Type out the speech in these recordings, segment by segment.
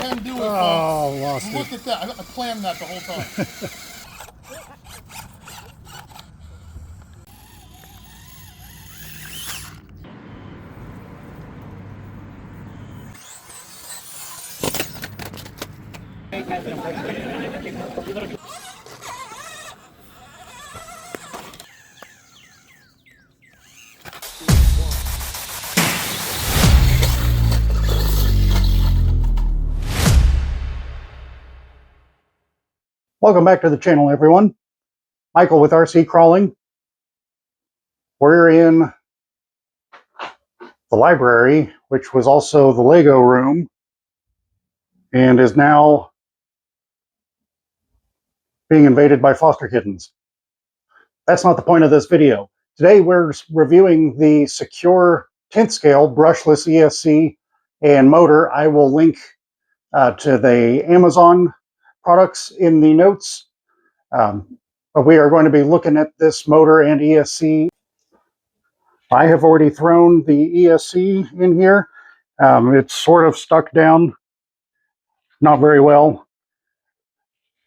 can do it. Oh, lost Look at that. I planned that the whole time. Welcome back to the channel, everyone. Michael with RC Crawling. We're in the library, which was also the Lego room, and is now being invaded by foster kittens. That's not the point of this video. Today we're reviewing the Sequre 10th scale brushless ESC and motor. I will link to the Amazon products in the notes. But we are going to be looking at this motor and ESC. I have already thrown the ESC in here. It's sort of stuck down, not very well.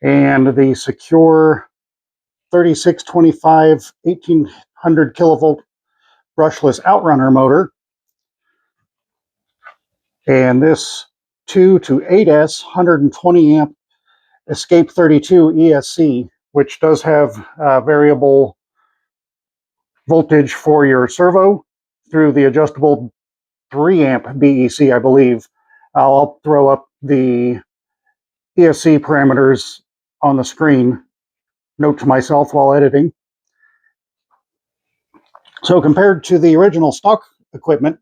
And the Sequre 3625 1800 kilovolt brushless outrunner motor. And this 2 to 8S 120 amp Escape 32 ESC, which does have variable voltage for your servo through the adjustable 3 amp BEC, I believe. I'll throw up the ESC parameters on the screen. Note to myself while editing. So compared to the original stock equipment,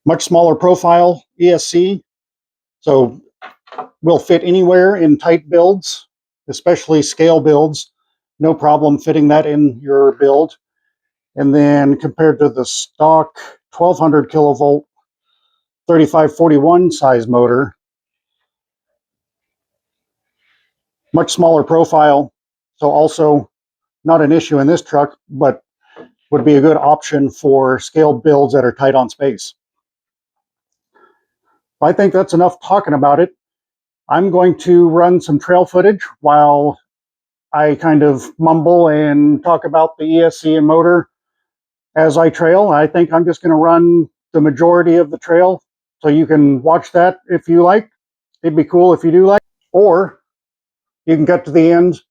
much smaller profile ESC, so will fit anywhere in tight builds, especially scale builds. No problem fitting that in your build. And then compared to the stock 1200 kilovolt 3541 size motor, much smaller profile, so also not an issue in this truck, but would be a good option for scale builds that are tight on space. I think that's enough talking about it. I'm going to run some trail footage while I kind of mumble and talk about the ESC and motor as I trail. I think I'm just going to run the majority of the trail, so you can watch that if you like. It'd be cool if you do like, or you can cut to the end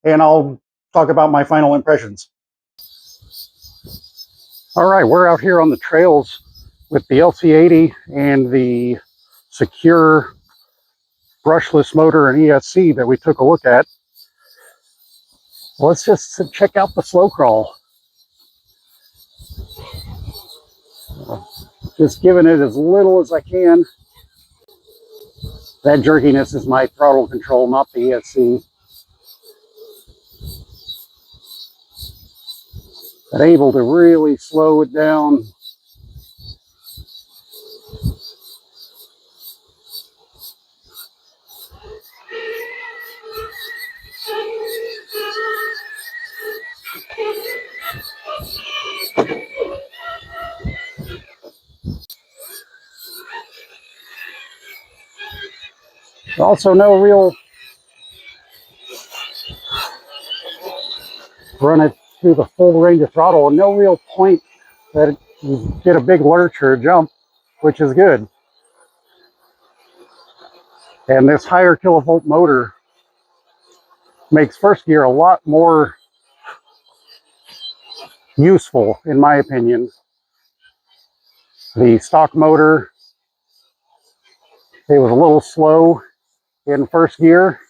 and I'll talk about my final impressions. All right, we're out here on the trails with the LC80 and the Sequre brushless motor and ESC that we took a look at. Let's just check out the slow crawl. Just giving it as little as I can. That jerkiness is my throttle control, not the ESC. But able to really slow it down. Also, no real, run it through the full range of throttle, and no real point that you get a big lurch or a jump, which is good. And this higher kilovolt motor makes first gear a lot more useful, in my opinion. The stock motor, it was a little slow in first gear,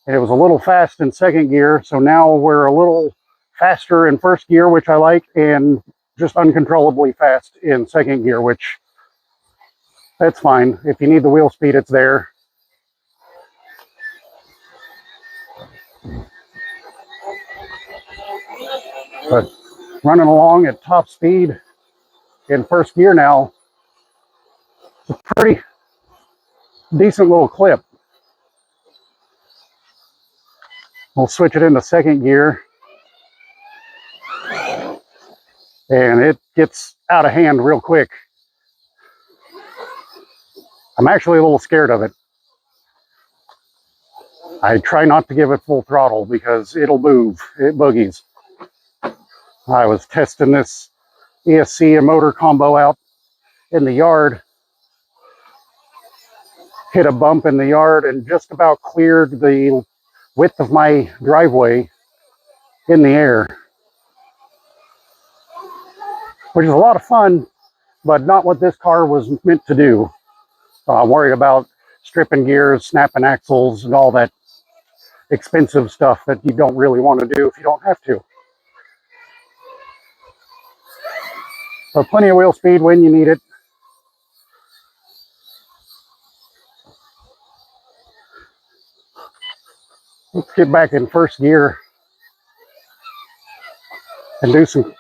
and it was a little fast in second gear. So now we're a little faster in first gear, which I like, and just uncontrollably fast in second gear, which that's fine. If you need the wheel speed, it's there. But running along at top speed in first gear now, it's a pretty decent little clip. We'll switch it into second gear, and it gets out of hand real quick. I'm actually a little scared of it. I try not to give it full throttle because it'll move. It boogies. I was testing this ESC and motor combo out in the yard, hit a bump in the yard and just about cleared the width of my driveway in the air, which is a lot of fun, but not what this car was meant to do. I'm worried about stripping gears, snapping axles, and all that expensive stuff that you don't really want to do if you don't have to. So plenty of wheel speed when you need it. Let's get back in first gear and do some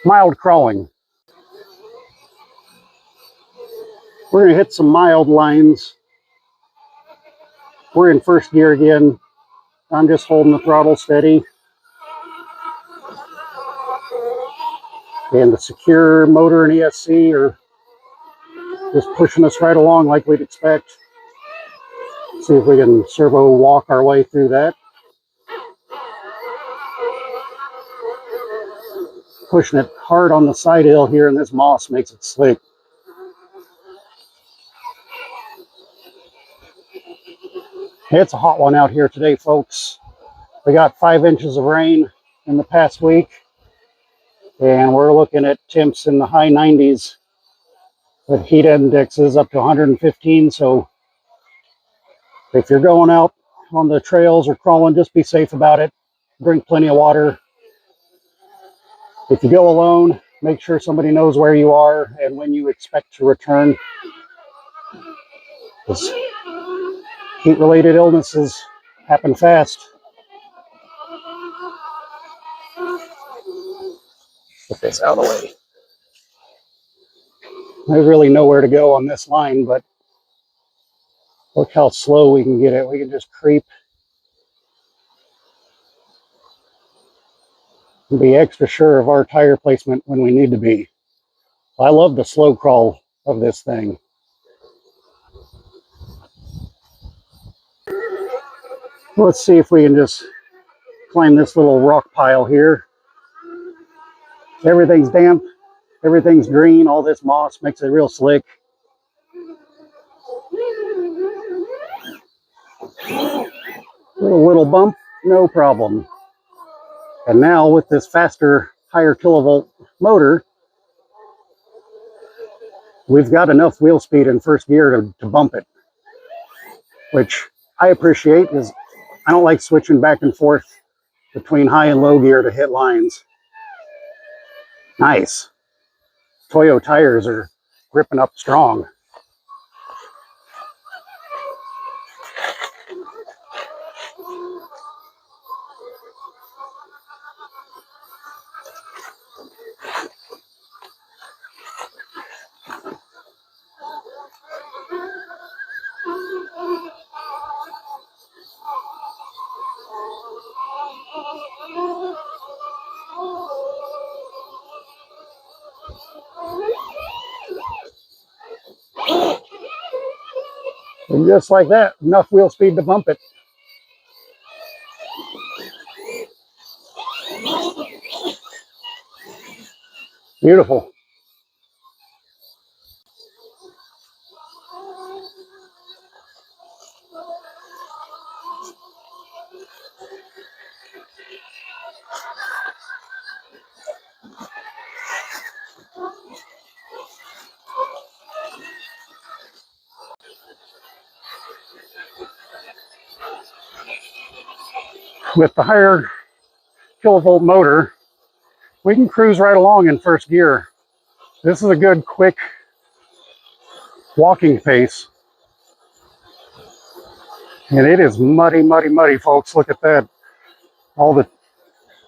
mild crawling. We're going to hit some mild lines. We're in first gear again. I'm just holding the throttle steady. And the Sequre motor and ESC are just pushing us right along like we'd expect. See if we can servo walk our way through that. Pushing it hard on the side hill here, and this moss makes it slick. It's a hot one out here today, folks. We got 5 inches of rain in the past week, and we're looking at temps in the high 90s with heat indexes up to 115. So if you're going out on the trails or crawling, just be safe about it. Drink plenty of water. If you go alone, make sure somebody knows where you are and when you expect to return. Because heat-related illnesses happen fast. Put this out of the way. There's really nowhere to go on this line, but look how slow we can get it. We can just creep and be extra sure of our tire placement when we need to be. I love the slow crawl of this thing. Let's see if we can just climb this little rock pile here. Everything's damp, everything's green, all this moss makes it real slick. Little bump, no problem. And now with this faster, higher kilovolt motor, we've got enough wheel speed in first gear to bump it, which I appreciate because I don't like switching back and forth between high and low gear to hit lines. Nice. Toyo tires are gripping up strong. And just like that, enough wheel speed to bump it. Beautiful. With the higher kilovolt motor, we can cruise right along in first gear. This is a good, quick walking pace. And it is muddy, muddy, muddy, folks. Look at that. All the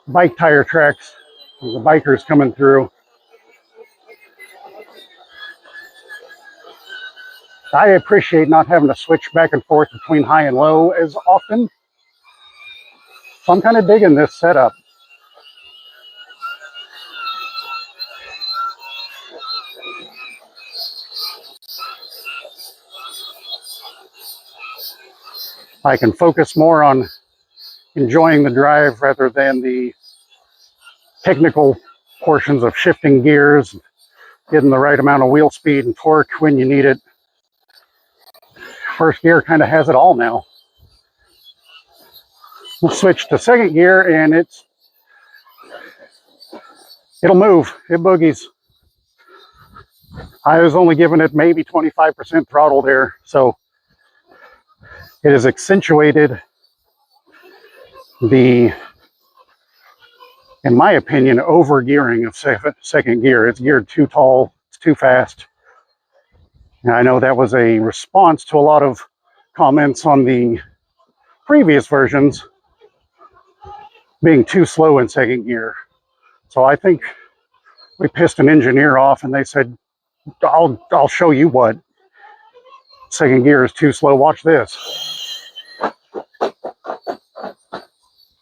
bike tire tracks, the bikers coming through. I appreciate not having to switch back and forth between high and low as often. So I'm kind of digging this setup. I can focus more on enjoying the drive rather than the technical portions of shifting gears, getting the right amount of wheel speed and torque when you need it. First gear kind of has it all now. We'll switch to second gear and it'll move. It boogies. I was only giving it maybe 25% throttle there, so it has accentuated the, in my opinion, over gearing of second gear. It's geared too tall, it's too fast. And I know that was a response to a lot of comments on the previous versions being too slow in second gear. So I think we pissed an engineer off and they said, I'll show you what. Second gear is too slow, watch this.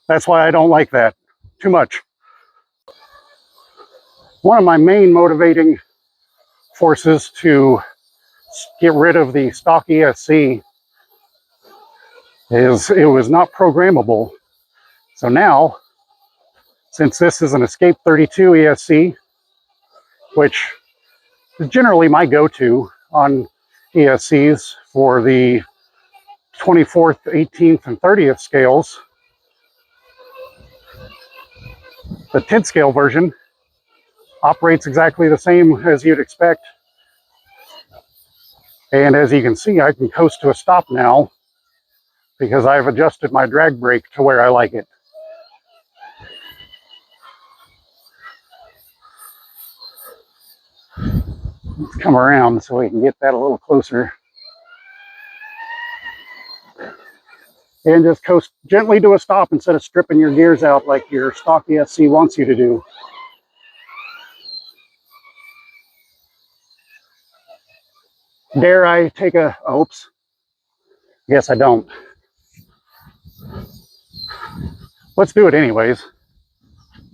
That's why I don't like that too much. One of my main motivating forces to get rid of the stock ESC is it was not programmable. So now, since this is an Escape 32 ESC, which is generally my go-to on ESCs for the 24th, 18th, and 30th scales, the 10th scale version operates exactly the same as you'd expect. And as you can see, I can coast to a stop now because I've adjusted my drag brake to where I like it. Let's come around so we can get that a little closer. And just coast gently to a stop instead of stripping your gears out like your stock ESC wants you to do. Dare I take a, oops. Yes, I don't. Let's do it anyways.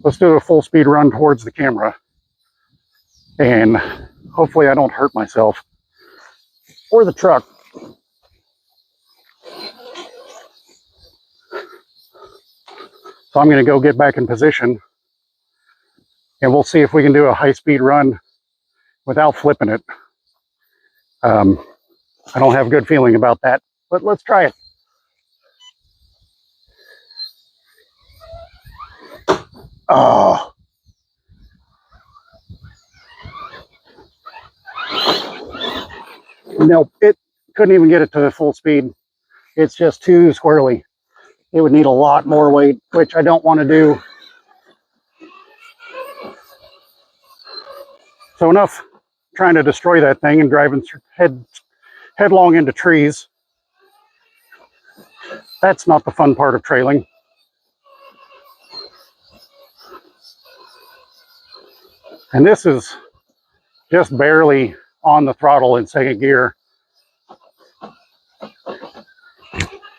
Let's do a full speed run towards the camera. And hopefully I don't hurt myself. Or the truck. So I'm going to go get back in position. And we'll see if we can do a high speed run without flipping it. I don't have a good feeling about that, but let's try it. Oh. Nope, it couldn't even get it to the full speed. It's just too squirrely. It would need a lot more weight, which I don't want to do. So enough trying to destroy that thing and driving headlong into trees. That's not the fun part of trailing. And this is just barely on the throttle in second gear.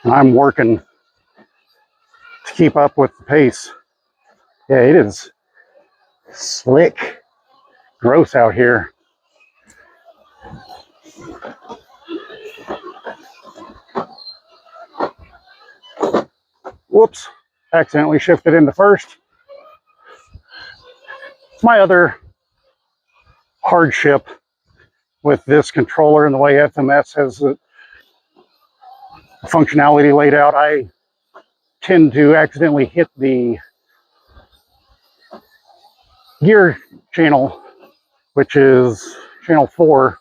And I'm working to keep up with the pace. Yeah, it is slick, gross out here. Whoops, accidentally shifted into first. My other hardship with this controller and the way FMS has the functionality laid out, I tend to accidentally hit the gear channel, which is channel 4.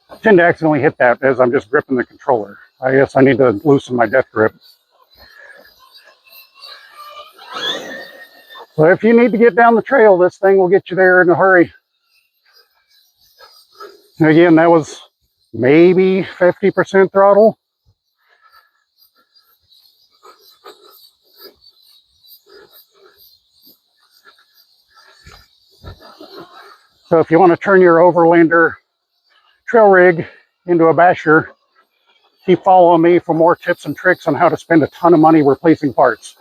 I tend to accidentally hit that as I'm just gripping the controller. I guess I need to loosen my death grip. So if you need to get down the trail, this thing will get you there in a hurry. And again, that was maybe 50% throttle. So if you want to turn your Overlander trail rig into a basher, keep following me for more tips and tricks on how to spend a ton of money replacing parts.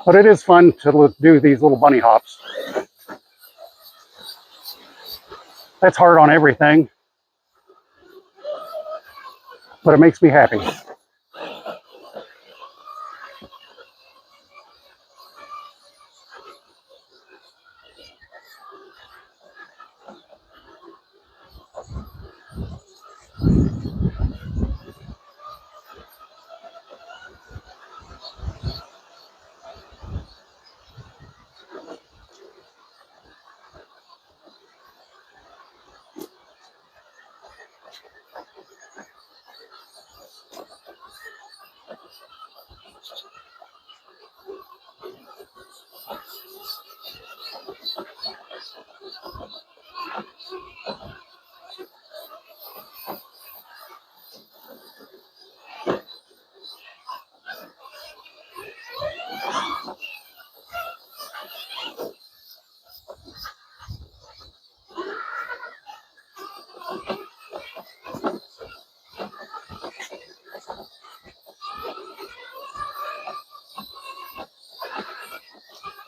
But it is fun to do these little bunny hops. That's hard on everything. but it makes me happy.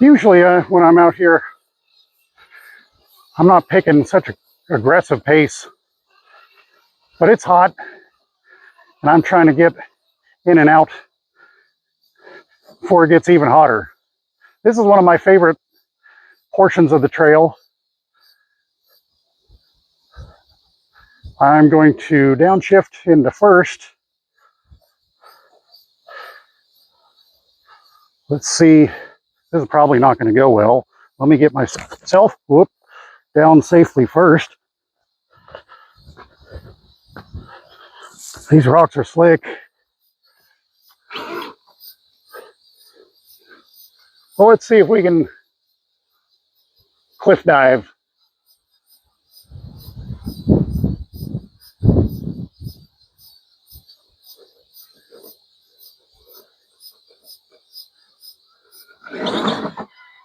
Usually when I'm out here, I'm not picking such an aggressive pace, but it's hot and I'm trying to get in and out before it gets even hotter. This is one of my favorite portions of the trail. I'm going to downshift into first. Let's see, this is probably not going to go well. Let me get myself down safely first. These rocks are slick. Well, let's see if we can cliff dive.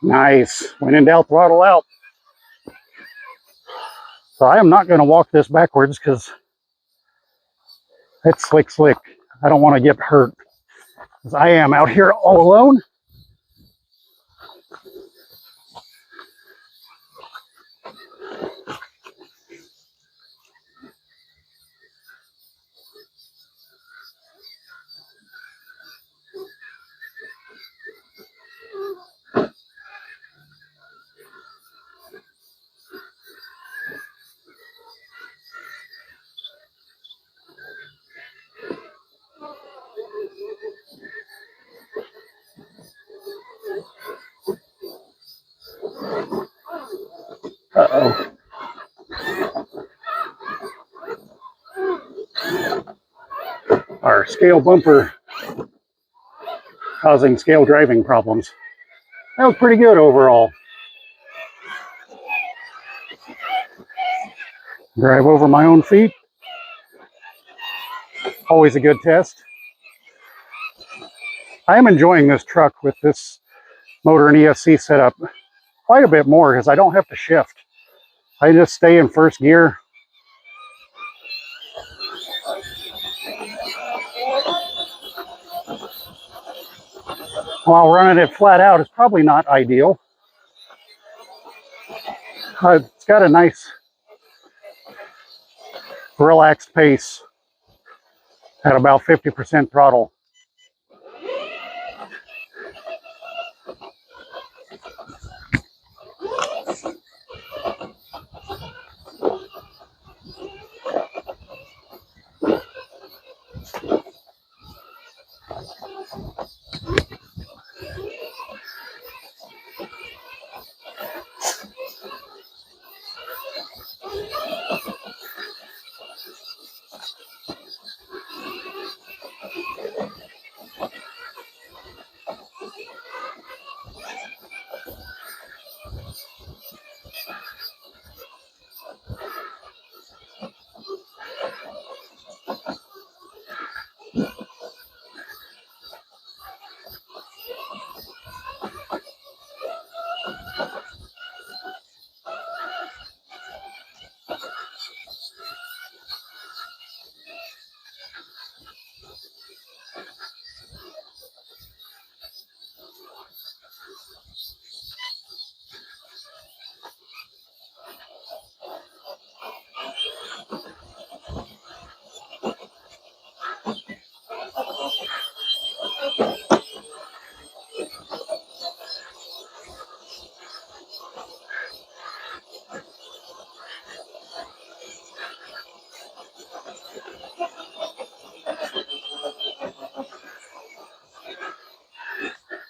Nice. When in doubt, throttle out. So I am not going to walk this backwards because it's slick. I don't want to get hurt because I am out here all alone. Uh-oh. Our scale bumper causing scale driving problems. That was pretty good overall. Drive over my own feet. Always a good test. I am enjoying this truck with this motor and ESC setup quite a bit more because I don't have to shift. I just stay in first gear. While running it flat out is probably not ideal. It's got a nice relaxed pace at about 50% throttle.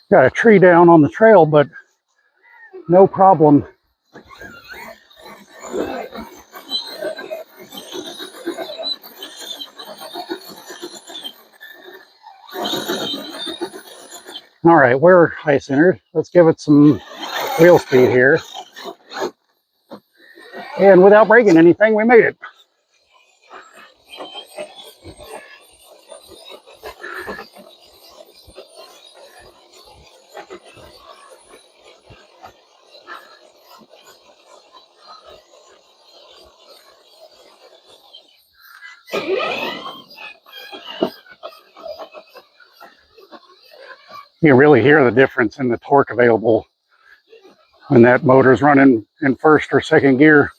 Got a tree down on the trail, but no problem. All right, we're high centered. Let's give it some wheel speed here. And without breaking anything, we made it. You really hear the difference in the torque available when that motor's running in first or second gear.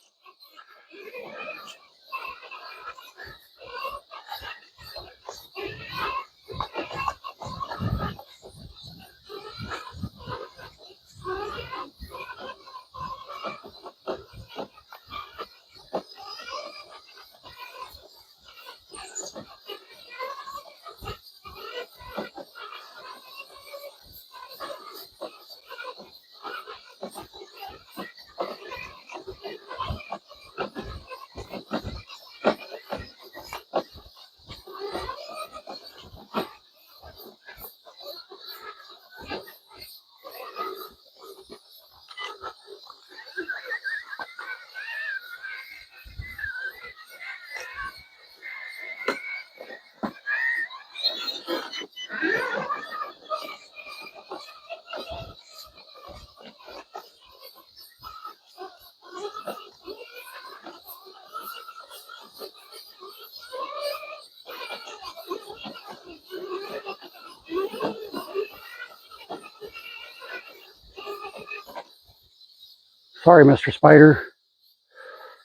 Sorry, Mr. Spider,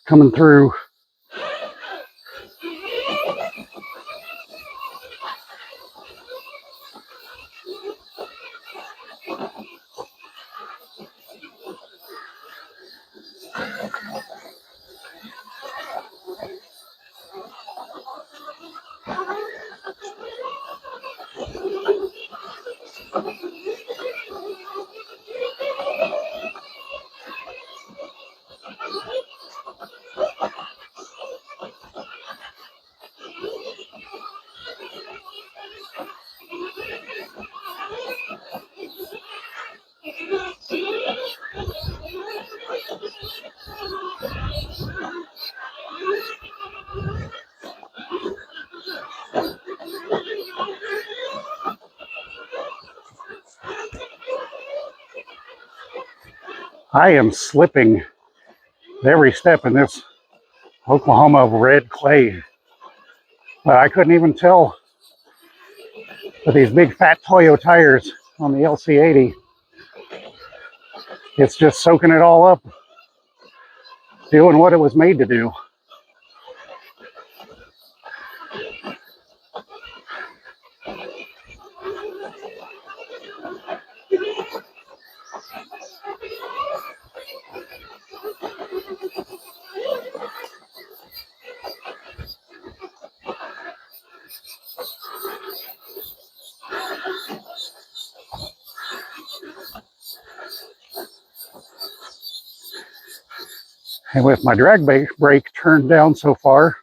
coming through. I am slipping every step in this Oklahoma red clay. I couldn't even tell with these big fat Toyo tires on the LC80. It's just soaking it all up, doing what it was made to do. And with my drag brake turned down so far,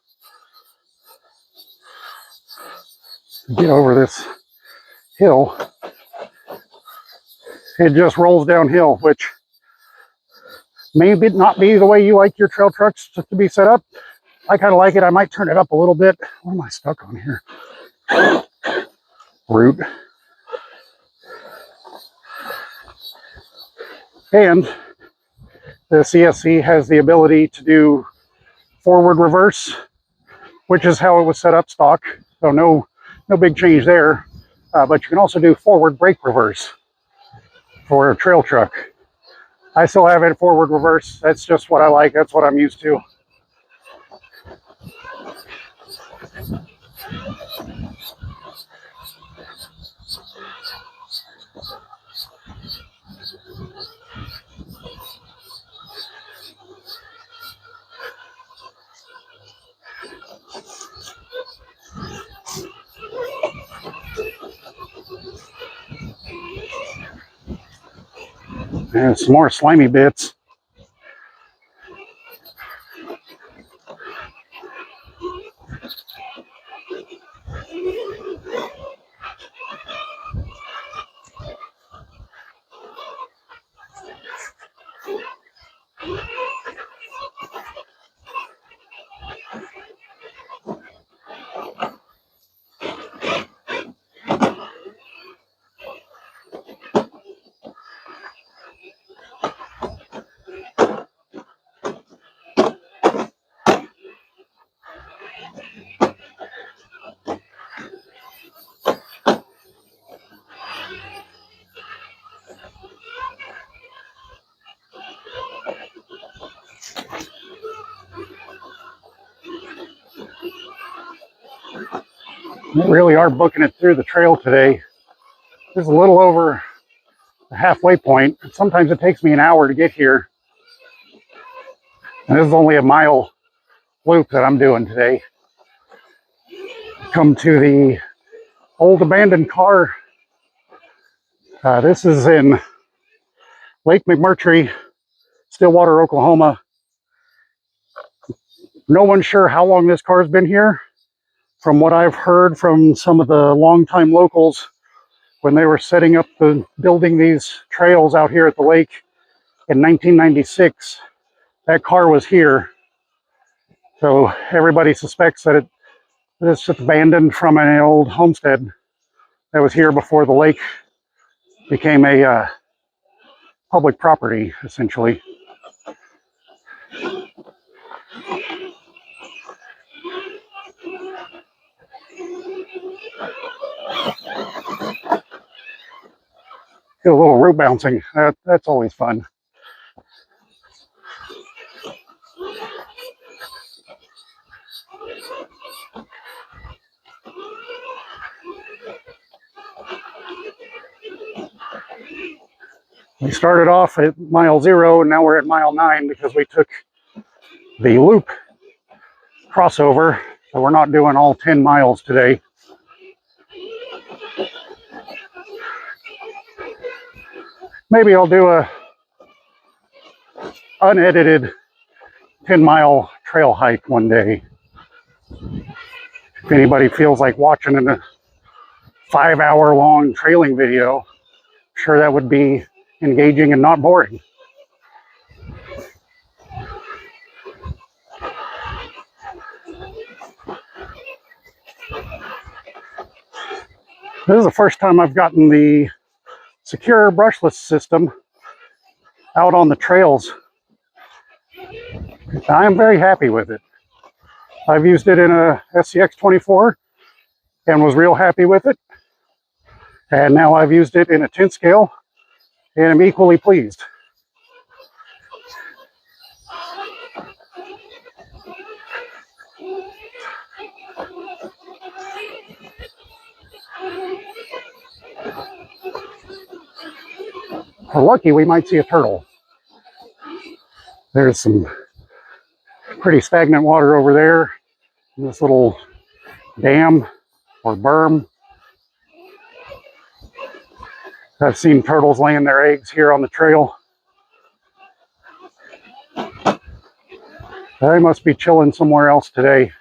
to get over this hill, it just rolls downhill, which may not be the way you like your trail trucks to be set up. I kind of like it. I might turn it up a little bit. What am I stuck on here? Root. And the ESC has the ability to do forward reverse, which is how it was set up stock. So no big change there. But you can also do forward brake reverse for a trail truck. I still have it forward reverse. That's just what I like. That's what I'm used to. And some more slimy bits. We really are booking it through the trail today. This is a little over the halfway point. Sometimes it takes me an hour to get here. And this is only a mile loop that I'm doing today. Come to the old abandoned car. This is in Lake McMurtry, Stillwater, Oklahoma. No one's sure how long this car's been here. From what I've heard from some of the longtime locals, when they were setting up the building these trails out here at the lake in 1996, that car was here. So everybody suspects that it's abandoned from an old homestead that was here before the lake became a public property, essentially. Get a little root bouncing. That's always fun. We started off at mile 0 and now we're at mile 9 because we took the loop crossover. So we're not doing all 10 miles today. Maybe I'll do a unedited 10-mile trail hike one day. If anybody feels like watching a 5-hour long trailing video, I'm sure that would be engaging and not boring. This is the first time I've gotten the Sequre Brushless system out on the trails. I am very happy with it. I've used it in a SCX24 and was real happy with it. And now I've used it in a 10 scale and I'm equally pleased. If we're lucky, we might see a turtle. There's some pretty stagnant water over there in this little dam or berm. I've seen turtles laying their eggs here on the trail. They must be chilling somewhere else today.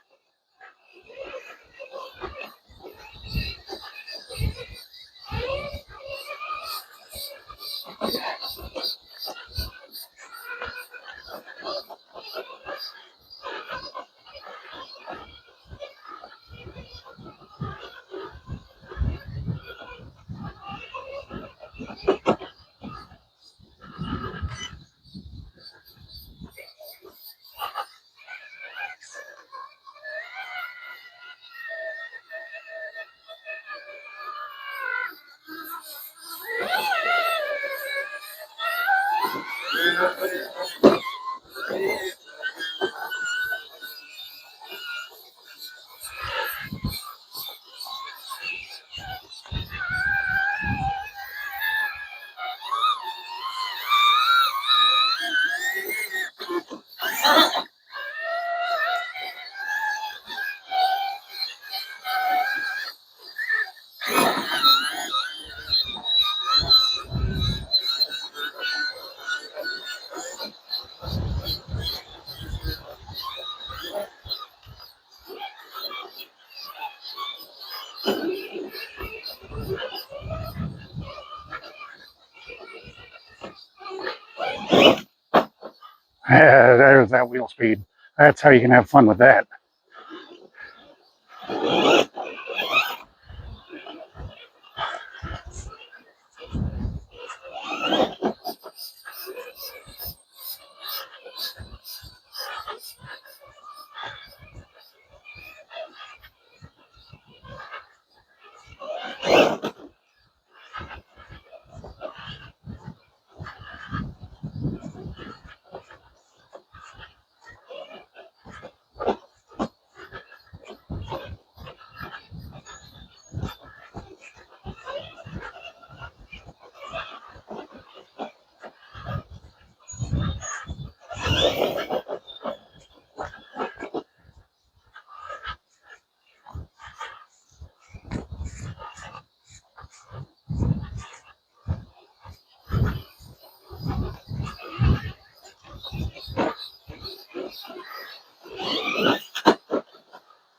is that wheel speed. That's how you can have fun with that.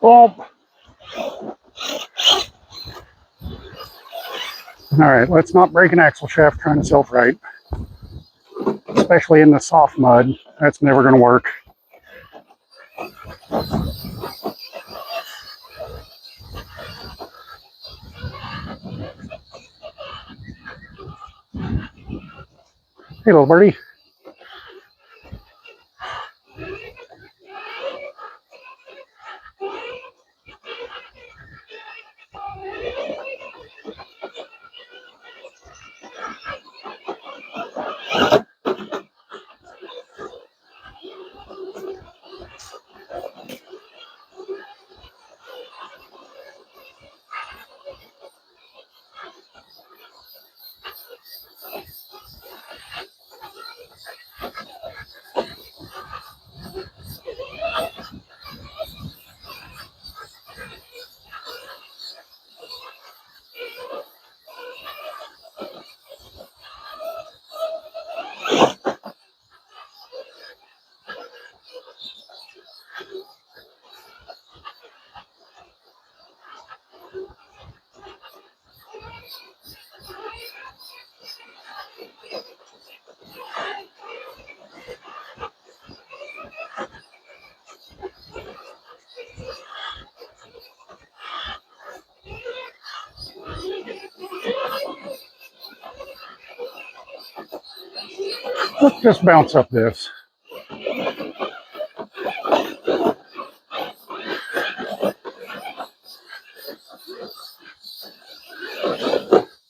Well, all right, let's not break an axle shaft trying to self-right, especially in the soft mud. That's never going to work. Hey, little birdie. Let's just bounce up this.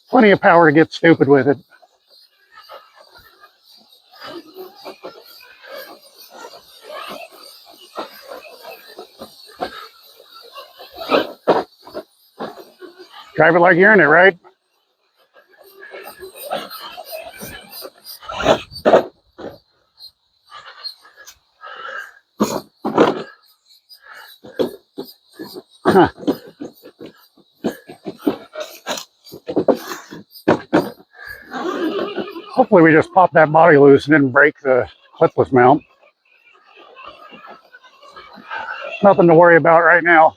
Plenty of power to get stupid with it. Drive it like you're in it, right? Huh. Hopefully we just popped that body loose and didn't break the clipless mount. Nothing to worry about right now.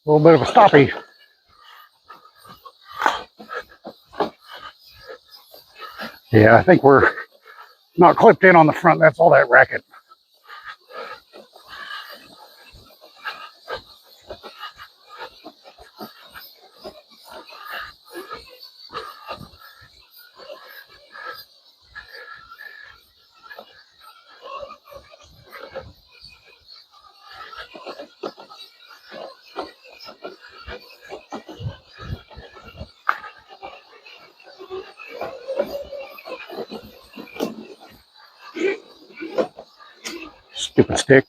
A little bit of a stoppy. Yeah, I think we're not clipped in on the front. That's all that racket. Stupid stick.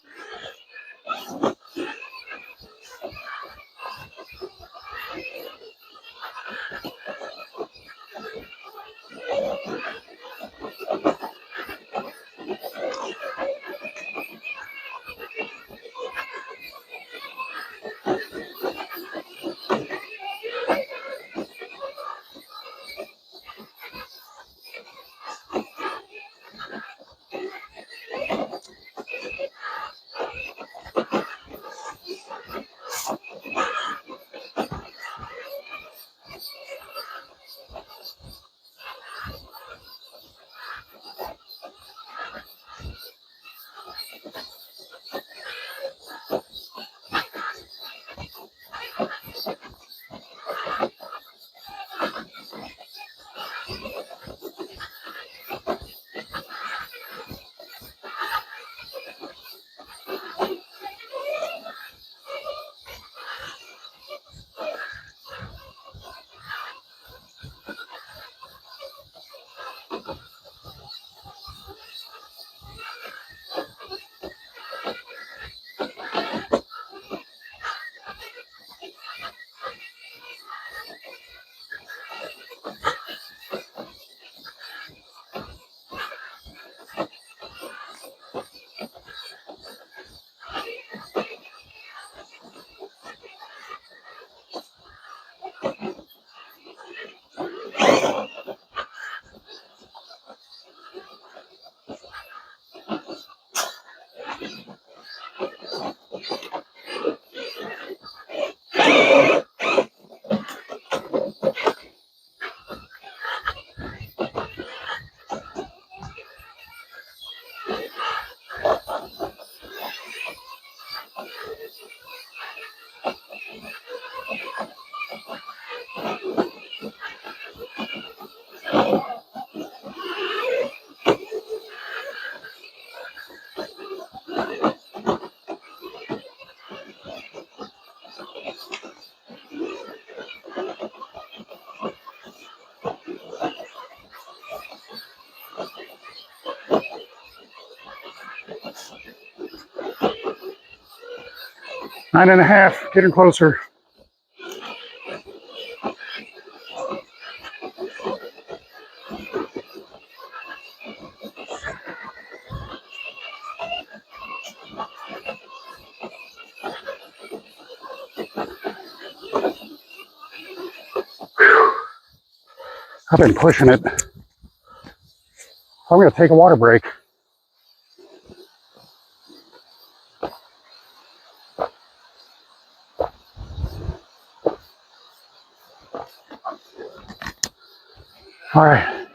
Nine and a half, getting closer. I've been pushing it. I'm going to take a water break. All right.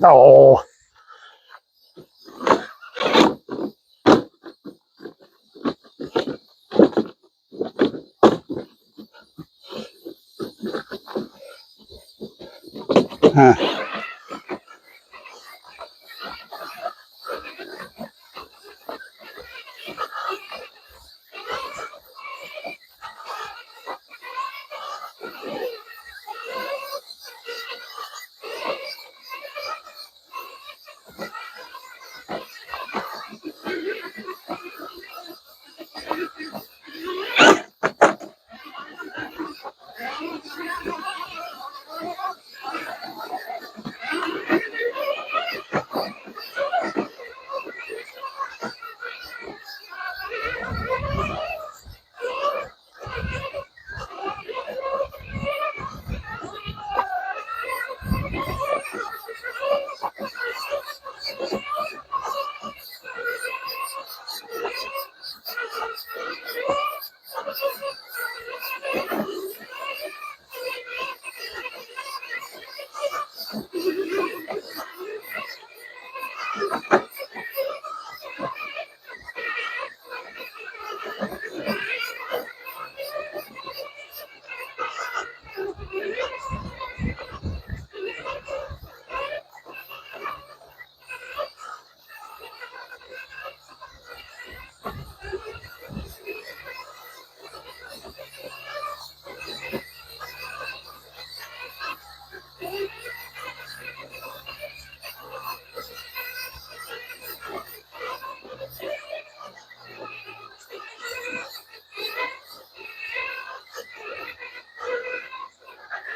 Oh. Huh.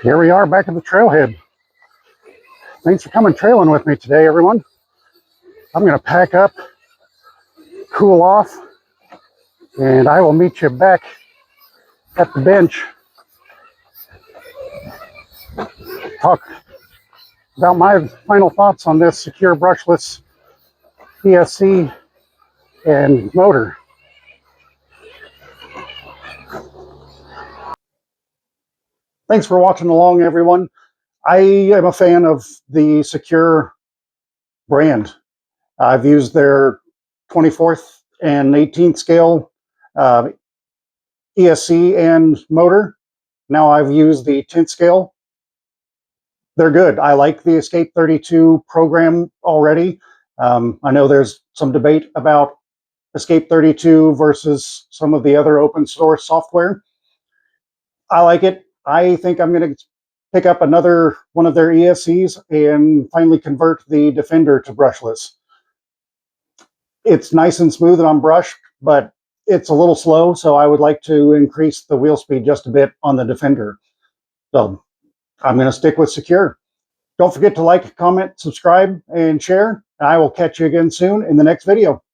Here we are back at the trailhead. Thanks for coming trailing with me today, everyone. I'm going to pack up, cool off, and I will meet you back at the bench. Talk about my final thoughts on this Sequre Brushless ESC and motor. Thanks for watching along, everyone. I am a fan of the Sequre brand. I've used their 24th and 18th scale ESC and motor. Now I've used the 10th scale. They're good. I like the Escape 32 program already. I know there's some debate about Escape 32 versus some of the other open source software. I like it. I think I'm going to pick up another one of their ESCs and finally convert the Defender to brushless. It's nice and smooth on brush, but it's a little slow, so I would like to increase the wheel speed just a bit on the Defender. So I'm going to stick with Sequre. Don't forget to like, comment, subscribe, and share. I will catch you again soon in the next video.